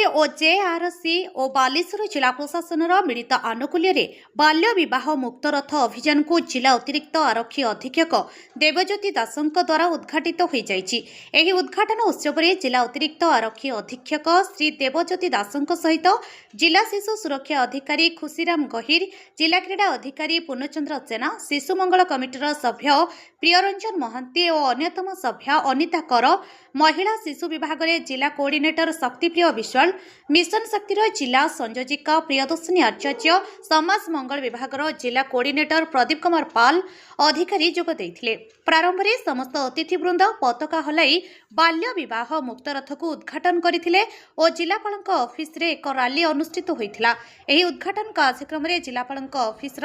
और जेआरसी और बालेश्वर जिला प्रशासन मिलित आनुकूल्य बाल्य विवाह मुक्त रथ अभियान को जिला अतिरिक्त आरक्षी अधीक्षक देवज्योति दासों द्वारा उद्घाटित हो जाएगी। उद्घाटन उत्सव में जिला अतिरिक्त आरक्षी अधीक्षक श्री देवज्योति दासों सहित जिला शिशु सुरक्षा अधिकारी खुशीराम गहिर, जिला क्रीड़ा अधिकारी पूर्णचंद्र जेना, शिशु मंगल कमिटर सभ्य प्रियरंजन महांती और अन्यतम सभ्य अनिता कर, महिला शिशु विभाग में जिला कोऑर्डिनेटर शक्तिप्रिय विश्वाल, मिशन शक्तिर जिला संयोजिका प्रियदर्शिनी आचार्य, समाज मंगल विभाग जिला कोऑर्डिनेटर प्रदीप कुमार पाल अधिकारी जोग देथिले। प्रारंभ में समस्त अतिथिवृंद पताका हलाई बाल्य विवाह मुक्त रथ को उद्घाटन करथिले और जिलापालक ऑफिस रे एक रैली अनुष्ठित होइथिला। एही उद्घाटन कार्यक्रम में जिलापालक ऑफिस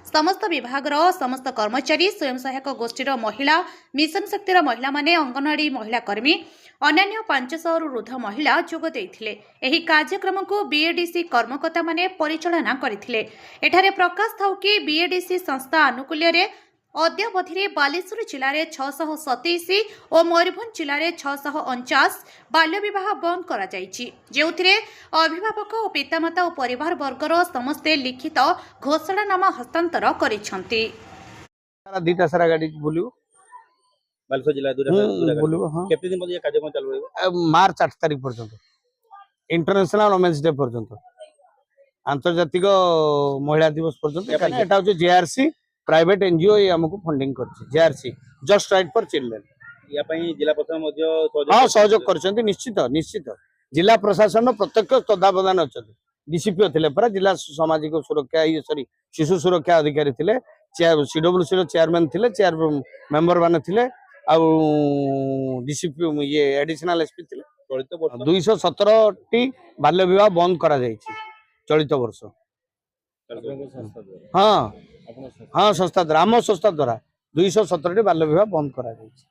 समस्त विभाग समस्त कर्मचारी, स्वयं सहायक गोष्ठीर महिला, मिशन शक्तिर महिला माने, अंगनवाड़ी महिला कर्मी, अन्य 500 रु ऊर्ध्व महिला जोग देथिले। एही कार्यक्रम को बीएडीसी कर्मकर्ता माने परिचालना करथिले। एठारे प्रकाश थाउ कि बीएडीसी संस्था आनुकूल्य रे अद्यावधि बालेश्वर जिले में 627 और मयूरभंज जिले में 649 बाल्य विवाह बंद करा जायछि, जेउथिरे अभिभावक और पितामाता और परिवार वर्गर समस्ते लिखित घोषणानामा हस्तांतर करिसंती। दीटा सारा गाड़ी बोलियो बालेश्वर जिला बोलियो। हां, केते दिन मध्ये कार्यक्रम चालू रहइबो? मार्च 8 तारिख पर्यंत इंटरनेशनल वुमेन्स डे पर्यंत, आंतर्जातिक महिला दिवस पर्यंत। एटा हो जेआरसी प्राइवेट एनजीओ ये हमको फंडिंग करछि। JRC just right for children या पई जिला प्रशासन मध्ये हां सहयोग करछन्ती। निश्चित निश्चित जिला प्रशासन प्रत्यक्ष तत्वावधान अछन्ती। डीसीपी थिले पर जिला सामाजिक सुरक्षा सॉरी शिशु सुरक्षा अधिकारी थिले, सीडब्ल्यूसी रो चेयरमैन थिले, चेयर मेंबर माने थिले, आ डीसीपी ये एडिशनल एसपी थिले। चलित वर्ष 217 टी बाल्य विवाह बंद करा जायछि चलित वर्ष। हाँ हाँ संस्था द्वारा, आम संस्था द्वारा 217 टी बाल्य विवाह बंद करा जायछि।